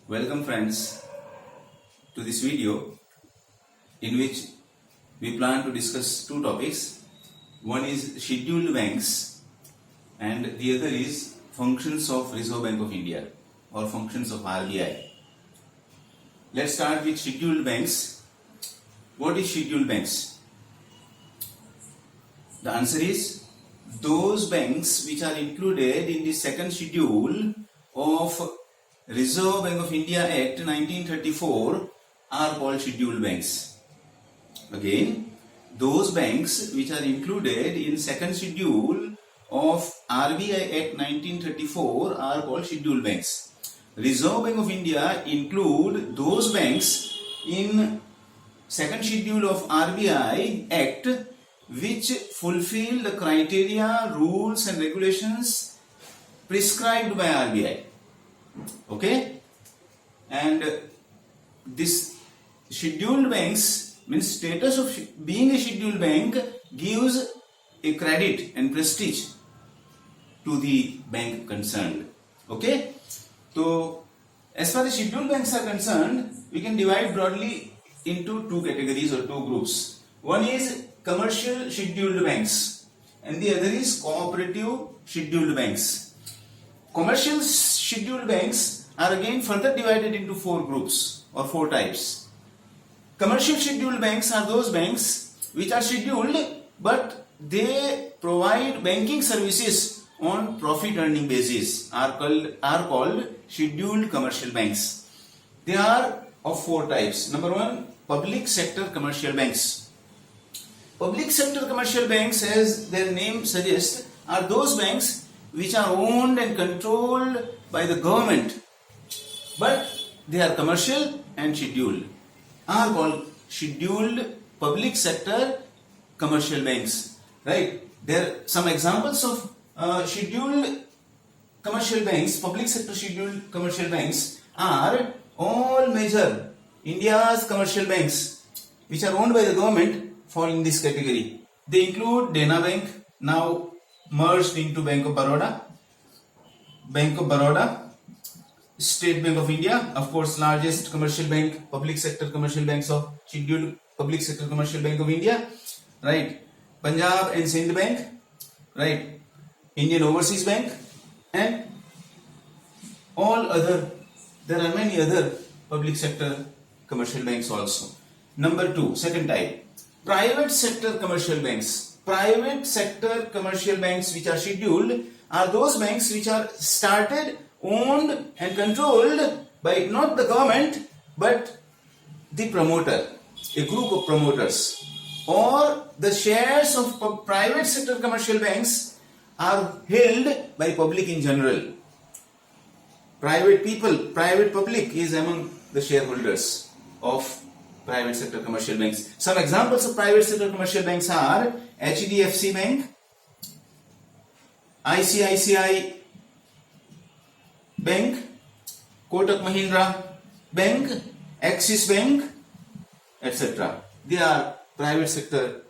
Welcome friends to this video in which we plan to discuss two topics. One is scheduled banks and the other is functions of Reserve Bank of India or functions of RBI. Let's start with scheduled banks. What is scheduled banks? The answer is those banks which are included in the second schedule of Reserve Bank of India Act 1934 are called scheduled banks. Again, those banks which are included in second schedule of RBI Act 1934 are called scheduled banks. Reserve Bank of India include those banks in second schedule of RBI Act which fulfill the criteria, rules and regulations prescribed by RBI. Okay, and this scheduled banks means status of being a scheduled bank gives a credit and prestige to the bank concerned. Okay, so as far as scheduled banks are concerned, we can divide broadly into two categories or two groups. One is commercial scheduled banks and the other is cooperative scheduled banks. Commercial scheduled banks are again further divided into four groups or four types. Commercial scheduled banks are those banks which are scheduled but they provide banking services on profit earning basis are called scheduled commercial banks. They are of four types. Number one, public sector commercial banks. Public sector commercial banks, as their name suggests, are those banks which are owned and controlled by the government, but they are commercial and scheduled, are called scheduled public sector commercial banks. Right? There are some examples of scheduled commercial banks, public sector scheduled commercial banks are all major India's commercial banks which are owned by the government fall in this category. They include Dena Bank, now merged into Bank of Baroda, State Bank of India, of course largest commercial bank, public sector commercial banks of scheduled public sector commercial bank of India, right? Punjab and Sindh Bank, right? Indian Overseas Bank, and all other, there are many other public sector commercial banks also. Number two, second type, private sector commercial banks. Private sector commercial banks which are scheduled are those banks which are started, owned and controlled by not the government but the promoter, a group of promoters, or the shares of private sector commercial banks are held by public in general. Private public is among the shareholders of private sector commercial banks. Some examples of private sector commercial banks are HDFC Bank, ICICI Bank, Kotak Mahindra Bank, Axis Bank, etc. They are private sector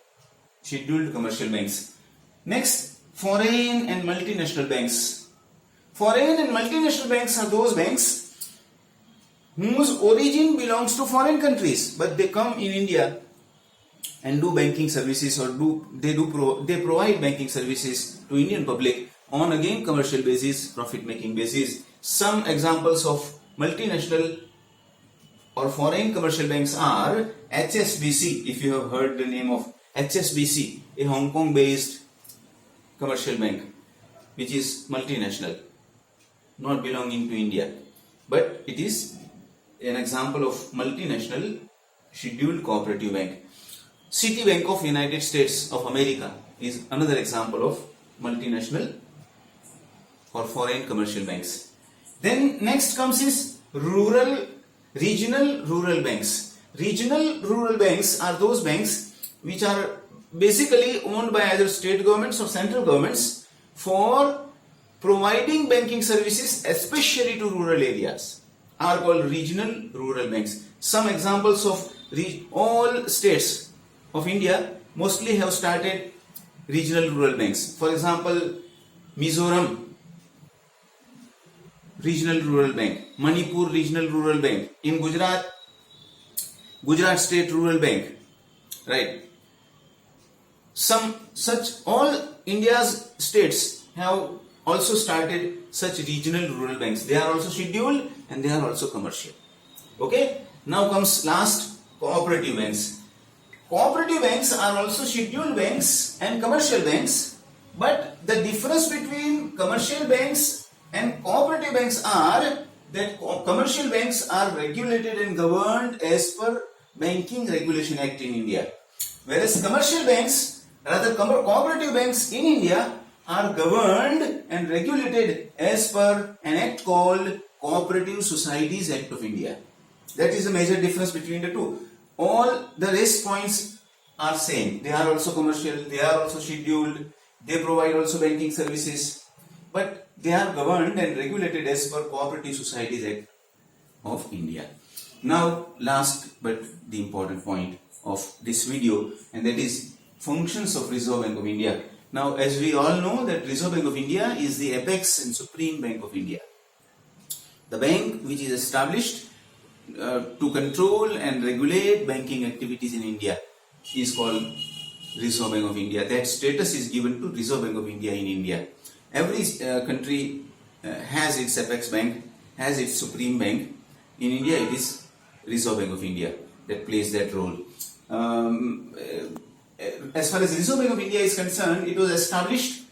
scheduled commercial banks. Next, foreign and multinational banks. Foreign and multinational banks are those banks whose origin belongs to foreign countries, but they come in India and do banking services or they provide banking services to Indian public on again commercial basis, profit making basis. Some examples of multinational or foreign commercial banks are HSBC, if you have heard the name of HSBC, a Hong Kong based commercial bank which is multinational, not belonging to India, but it is an example of multinational scheduled cooperative bank. Citibank of United States of America is another example of multinational or foreign commercial banks. Then next comes is regional rural banks. Regional rural banks are those banks which are basically owned by either state governments or central governments for providing banking services especially to rural areas, are called regional rural banks. Some examples of all states of India mostly have started regional rural banks. For example, Mizoram Regional Rural Bank, Manipur Regional Rural Bank, in Gujarat, Gujarat State Rural Bank, right? Some such, all India's states have also started such regional rural banks. They are also scheduled and they are also commercial. Okay, now comes last, cooperative banks. Cooperative banks are also scheduled banks and commercial banks, but the difference between commercial banks and cooperative banks are that commercial banks are regulated and governed as per Banking Regulation Act in India, whereas commercial banks, rather cooperative banks in India, are governed and regulated as per an act called Cooperative Societies Act of India. That is the major difference between the two. All the rest points are same. They are also commercial, they are also scheduled, they provide also banking services, but they are governed and regulated as per Cooperative Societies Act of India. Now, last but the important point of this video, and that is functions of Reserve Bank of India. Now, as we all know, that Reserve Bank of India is the apex and supreme bank of India. The bank which is established to control and regulate banking activities in India is called Reserve Bank of India. That status is given to Reserve Bank of India in India. Every country has its apex bank, has its supreme bank. In India, it is Reserve Bank of India that plays that role. As far as Reserve Bank of India is concerned, it was established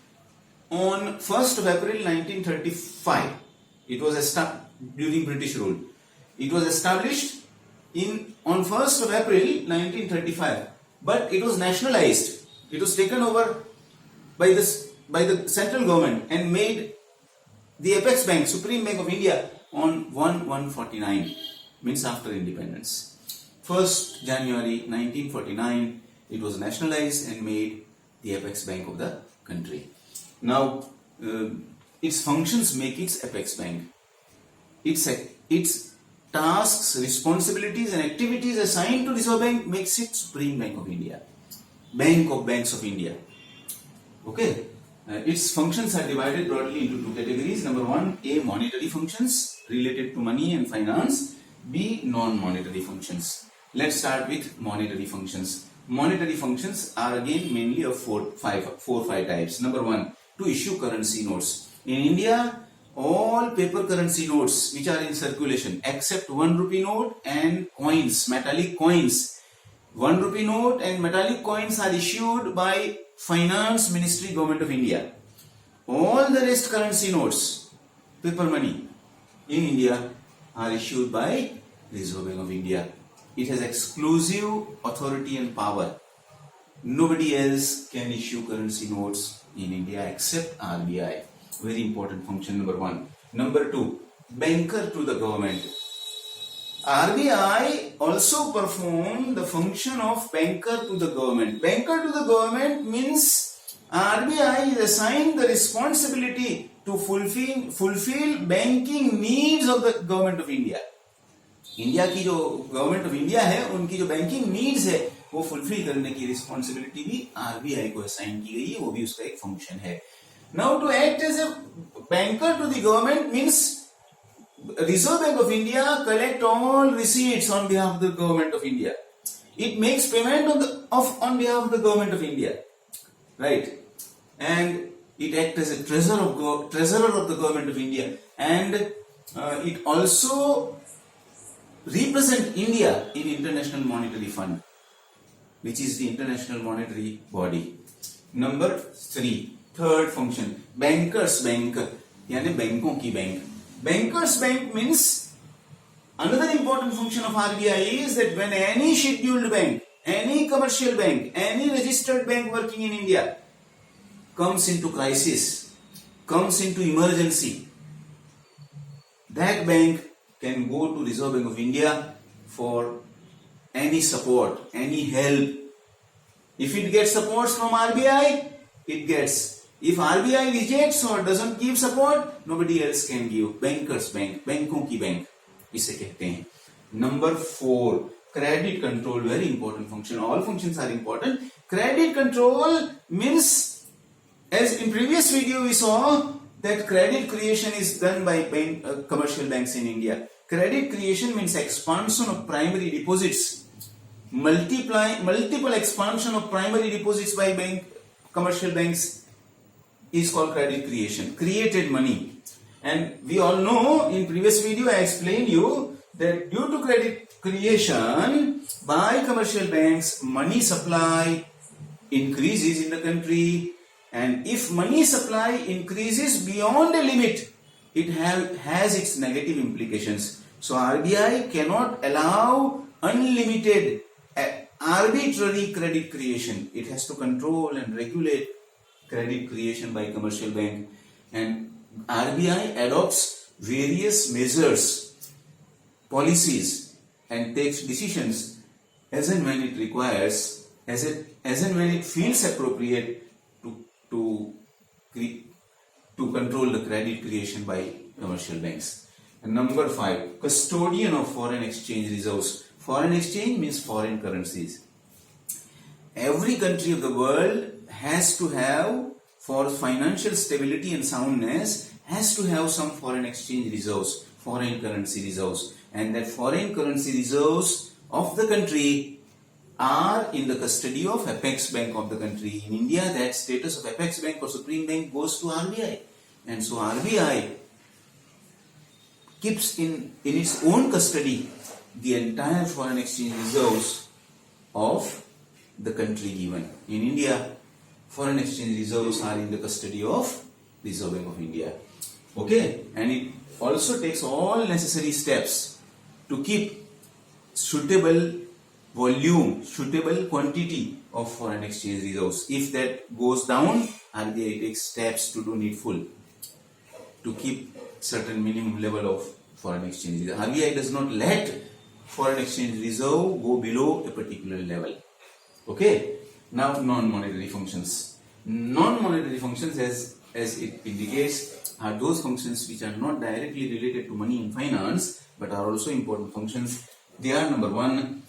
on 1st of April 1935. It was established during British rule. It was established on 1st of April 1935, but it was nationalized. It was taken over by the central government and made the apex bank, Supreme Bank of India, on 1/149, means after independence. 1st January 1949, it was nationalized and made the apex bank of the country. Now, its functions make its apex bank. Its tasks, responsibilities and activities assigned to Reserve Bank makes it Supreme Bank of India, Bank of Banks of India. Okay, its functions are divided broadly into two categories. Number one, A, monetary functions related to money and finance. B, non-monetary functions. Let's start with monetary functions. Monetary functions are again mainly of four or five types. Number one, to issue currency notes. In India, all paper currency notes which are in circulation except 1 rupee note and coins, metallic coins. 1 rupee note and metallic coins are issued by Finance Ministry, Government of India. All the rest currency notes, paper money in India are issued by Reserve Bank of India. It has exclusive authority and power. Nobody else can issue currency notes in India except RBI. Very important function, number one. Number two, banker to the government. RBI also perform the function of banker to the government. Banker to the government means RBI is assigned the responsibility to fulfill banking needs of the government of India. India की जो government of India है, उनकी जो banking needs है वो fulfil करने की responsibility भी आरबीआई को असाइन की गई है, वो भी उसका एक फंक्शन है. Now to act as a banker to the government means Reserve Bank of India collect all receipts on behalf of the government of India. It makes payment on behalf of the government of India, right? And it acts as a treasurer of the government of India, and it also represent India in International Monetary Fund, which is the international monetary body. Number 3, third function, bankers bank, यानी बैंकों की bank. Bankers bank means another important function of RBI is that when any scheduled bank, any commercial bank, any registered bank working in India comes into crisis, comes into emergency, that bank can go to Reserve Bank of India for any support, any help. If it gets support from RBI, it gets. If RBI rejects or doesn't give support, nobody else can give. Bankers bank, बैंकों की bank इसे कहते हैं. Number 4, credit control, very important function. All functions are important. Credit control means, as in previous video we saw, that credit creation is done by commercial banks in India. Credit creation means expansion of primary deposits, multiple expansion of primary deposits by commercial banks is called credit creation, created money. And we all know, in previous video I explained you that due to credit creation by commercial banks, money supply increases in the country, and if money supply increases beyond a limit, it has its negative implications. So RBI cannot allow unlimited arbitrary credit creation. It has to control and regulate credit creation by commercial bank, and RBI adopts various measures, policies, and takes decisions as and when it requires, as and when it feels appropriate to control the credit creation by commercial banks. And number 5, custodian of foreign exchange reserves. Foreign exchange means foreign currencies. Every country of the world has to have, for financial stability and soundness, has to have some foreign exchange reserves, foreign currency reserves, and that foreign currency reserves of the country are in the custody of Apex Bank of the country. In India, that status of Apex Bank or Supreme Bank goes to RBI, and so RBI keeps in its own custody the entire foreign exchange reserves of the country given. In India, foreign exchange reserves are in the custody of Reserve Bank of India. Okay, and it also takes all necessary steps to keep suitable volume, suitable quantity of foreign exchange reserves. If that goes down, RBI takes steps to do needful to keep certain minimum level of foreign exchange reserve. RBI does not let foreign exchange reserve go below a particular level. Okay, now non-monetary functions. Non-monetary functions, as it indicates, are those functions which are not directly related to money and finance but are also important functions. They are, number 1,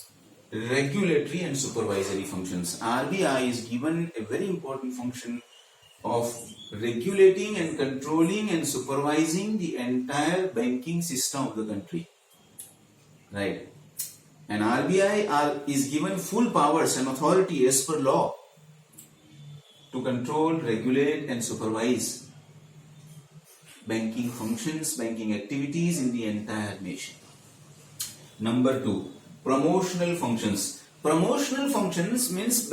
regulatory and supervisory functions. RBI is given a very important function of regulating and controlling and supervising the entire banking system of the country. Right? And RBI is given full powers and authority as per law to control, regulate and supervise banking functions, banking activities in the entire nation. Number 2, promotional functions. Promotional functions means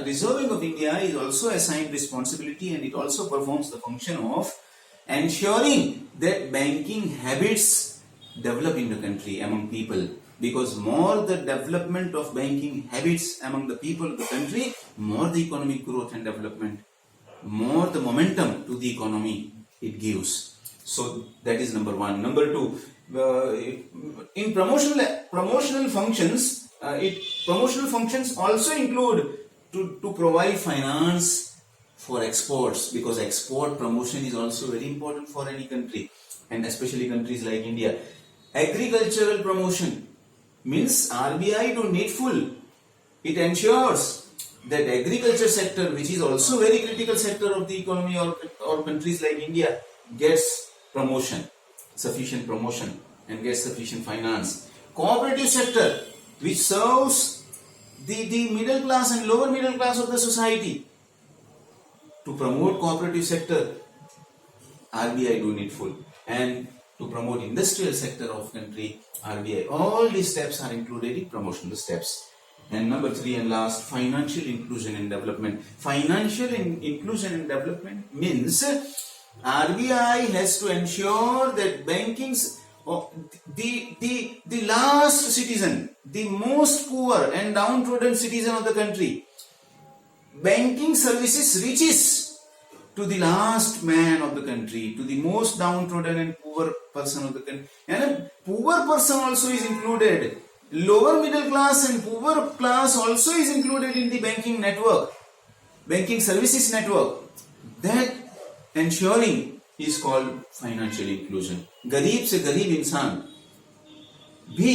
Reserve Bank of India is also assigned responsibility, and it also performs the function of ensuring that banking habits develop in the country among people. Because more the development of banking habits among the people of the country, more the economic growth and development, more the momentum to the economy it gives. So that is number 1. Number 2, in promotional functions, promotional functions also include to provide finance for exports, because export promotion is also very important for any country, and especially countries like India. Agricultural promotion means RBI do needful. It ensures that agriculture sector, which is also very critical sector of the economy or countries like India, gets promotion, sufficient promotion, and gets sufficient finance. Cooperative sector, which serves the middle class and lower middle class of the society, to promote cooperative sector, RBI do needful. And to promote industrial sector of country, RBI. All these steps are included in promotional steps. And number 3 and last, financial inclusion and development. Financial inclusion and development means RBI has to ensure that banking's the last citizen, the most poor and downtrodden citizen of the country, banking services reaches to the last man of the country, to the most downtrodden and poor person of the country. And a poor person also is included. Lower middle class and poor class also is included in the banking network, banking services network. That ensuring is called financial inclusion. गरीब से गरीब इंसान भी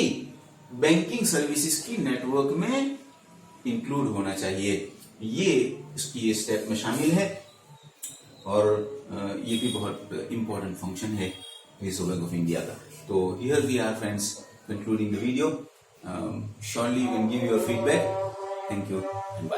banking services की network में include होना चाहिए. ये स्टेप में शामिल है. और ये भी बहुत इम्पोर्टेंट फंक्शन है रिजर्व बैंक ऑफ इंडिया का. तो here we are friends concluding the video. Surely you can give your feedback. Thank you and bye.